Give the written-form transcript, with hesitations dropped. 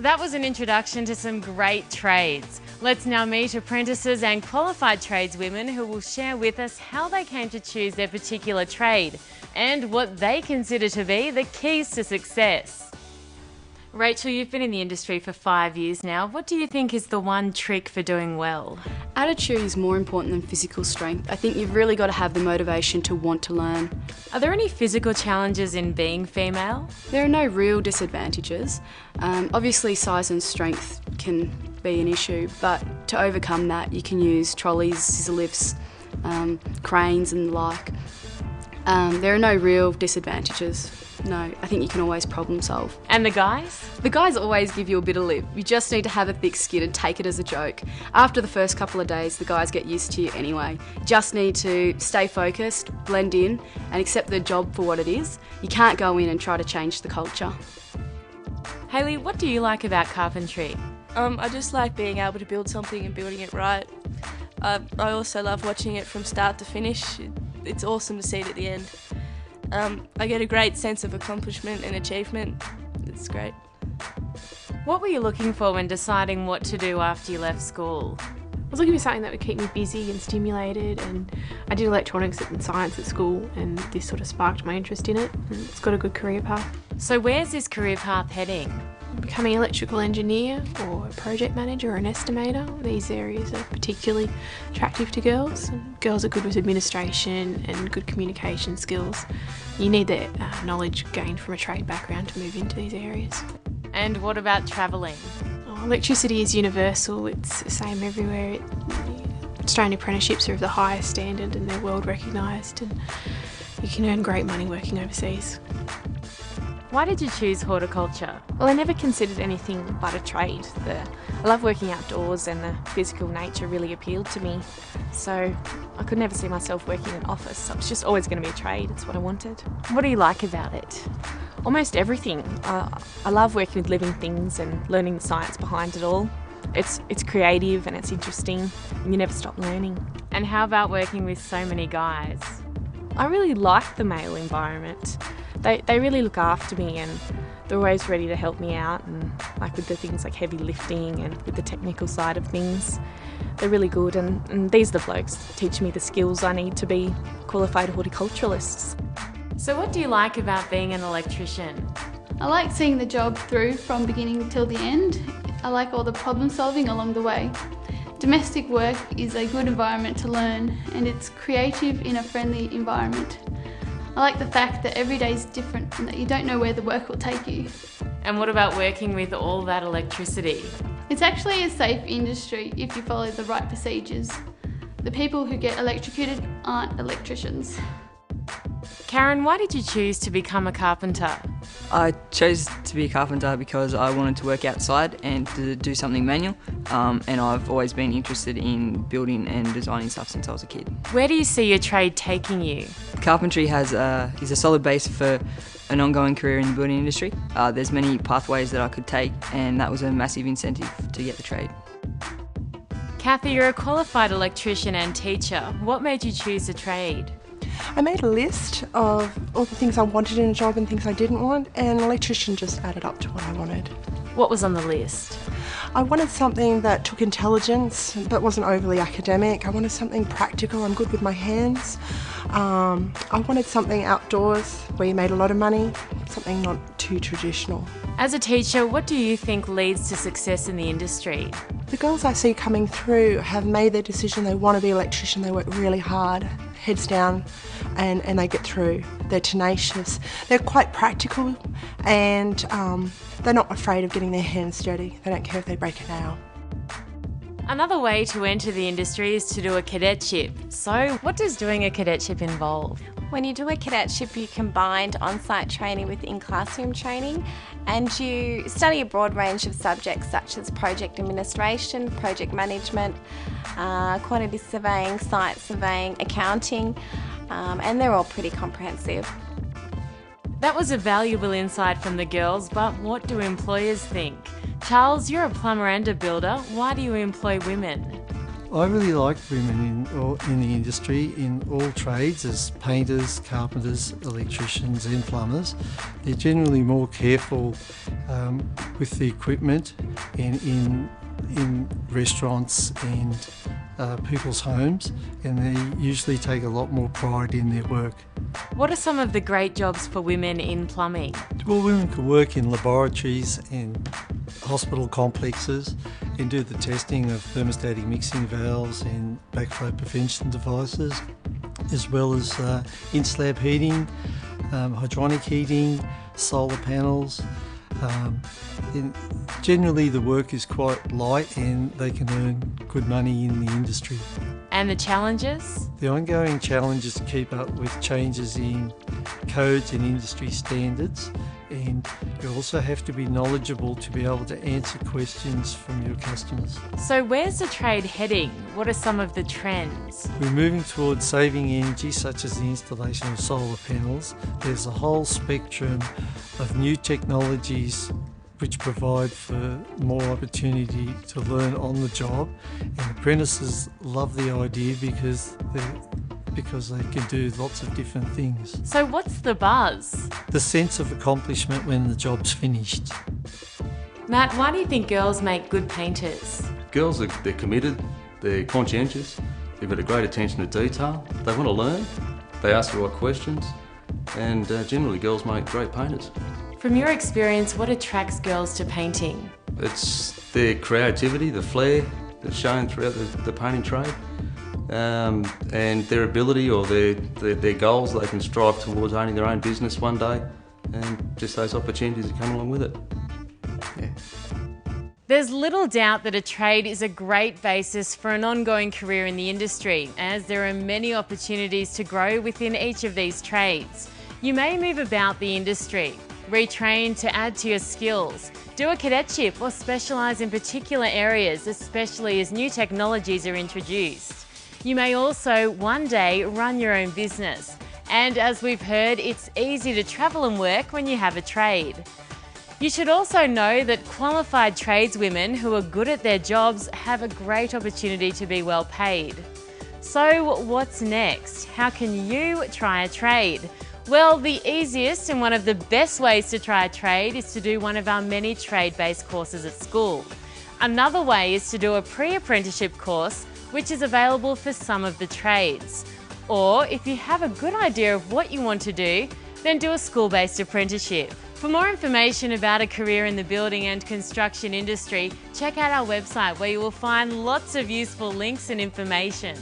That was an introduction to some great trades. Let's now meet apprentices and qualified tradeswomen who will share with us how they came to choose their particular trade and what they consider to be the keys to success. Rachel, you've been in the industry for 5 years now. What do you think is the one trick for doing well? Attitude is more important than physical strength. I think you've really got to have the motivation to want to learn. Are there any physical challenges in being female? There are no real disadvantages. Obviously size and strength can be an issue, but to overcome that you can use trolleys, scissor lifts, cranes and the like. There are no real disadvantages. No, I think you can always problem solve. And the guys? The guys always give you a bit of lip. You just need to have a thick skin and take it as a joke. After the first couple of days, the guys get used to you anyway. Just need to stay focused, blend in, and accept the job for what it is. You can't go in and try to change the culture. Hayley, what do you like about carpentry? I just like being able to build something and building it right. I also love watching it from start to finish. It's awesome to see it at the end. I get a great sense of accomplishment and achievement. It's great. What were you looking for when deciding what to do after you left school? I was looking for something that would keep me busy and stimulated, and I did electronics and science at school, and this sort of sparked my interest in it, and it's got a good career path. So where's this career path heading? Becoming an electrical engineer or a project manager or an estimator. These areas are particularly attractive to girls. And girls are good with administration and good communication skills. You need that knowledge gained from a trade background to move into these areas. And what about travelling? Electricity is universal, it's the same everywhere. Australian apprenticeships are of the highest standard and they're world recognised, and you can earn great money working overseas. Why did you choose horticulture? Well, I never considered anything but a trade. I love working outdoors and the physical nature really appealed to me. So I could never see myself working in an office. So it was just always going to be a trade. It's what I wanted. What do you like about it? Almost everything. I love working with living things and learning the science behind it all. It's creative and it's interesting and you never stop learning. And how about working with so many guys? I really like the male environment. They really look after me and they're always ready to help me out, and like with the things like heavy lifting and with the technical side of things. They're really good, and these are the blokes teaching me the skills I need to be qualified horticulturalists. So what do you like about being an electrician? I like seeing the job through from beginning till the end. I like all the problem solving along the way. Domestic work is a good environment to learn, and it's creative in a friendly environment. I like the fact that every day is different and that you don't know where the work will take you. And what about working with all that electricity? It's actually a safe industry if you follow the right procedures. The people who get electrocuted aren't electricians. Karen, why did you choose to become a carpenter? I chose to be a carpenter because I wanted to work outside and to do something manual, and I've always been interested in building and designing stuff since I was a kid. Where do you see your trade taking you? Carpentry is a solid base for an ongoing career in the building industry. There's many pathways that I could take, and that was a massive incentive to get the trade. Kathy, you're a qualified electrician and teacher. What made you choose a trade? I made a list of all the things I wanted in a job and things I didn't want, and an electrician just added up to what I wanted. What was on the list? I wanted something that took intelligence but wasn't overly academic. I wanted something practical. I'm good with my hands. I wanted something outdoors where you made a lot of money, something not too traditional. As a teacher, what do you think leads to success in the industry? The girls I see coming through have made their decision. They want to be an electrician. They work really hard, heads down, and they get through. They're tenacious. They're quite practical, and they're not afraid of getting their hands dirty. They don't care if they break a nail. Another way to enter the industry is to do a cadetship. So what does doing a cadetship involve? When you do a cadetship, you combine on-site training with in-classroom training, and you study a broad range of subjects such as project administration, project management, quantity surveying, site surveying, accounting, and they're all pretty comprehensive. That was a valuable insight from the girls, but what do employers think? Charles, you're a plumber and a builder. Why do you employ women? I really like women in the industry, in all trades, as painters, carpenters, electricians and plumbers. They're generally more careful with the equipment and in restaurants and people's homes, and they usually take a lot more pride in their work. What are some of the great jobs for women in plumbing? Well, women can work in laboratories and hospital complexes and do the testing of thermostatic mixing valves and backflow prevention devices, as well as in-slab heating, hydronic heating, solar panels. Generally the work is quite light and they can earn good money in the industry. And the challenges? The ongoing challenge is to keep up with changes in codes and industry standards, and you also have to be knowledgeable to be able to answer questions from your customers. So where's the trade heading? What are some of the trends? We're moving towards saving energy, such as the installation of solar panels. There's a whole spectrum of new technologies which provide for more opportunity to learn on the job, and apprentices love the idea because they can do lots of different things. So what's the buzz? The sense of accomplishment when the job's finished. Matt, why do you think girls make good painters? Girls, they're committed, they're conscientious, they've got a great attention to detail, they want to learn, they ask the right questions, and generally girls make great painters. From your experience, what attracts girls to painting? It's their creativity, the flair that's shown throughout the painting trade, and their ability or their goals. They can strive towards owning their own business one day, and just those opportunities that come along with it. Yeah. There's little doubt that a trade is a great basis for an ongoing career in the industry, as there are many opportunities to grow within each of these trades. You may move about the industry, retrain to add to your skills, do a cadetship or specialise in particular areas, especially as new technologies are introduced. You may also one day run your own business, and as we've heard, it's easy to travel and work when you have a trade. You should also know that qualified tradeswomen who are good at their jobs have a great opportunity to be well paid. So what's next? How can you try a trade? Well, the easiest and one of the best ways to try a trade is to do one of our many trade-based courses at school. Another way is to do a pre-apprenticeship course, which is available for some of the trades. Or if you have a good idea of what you want to do, then do a school-based apprenticeship. For more information about a career in the building and construction industry, check out our website where you will find lots of useful links and information.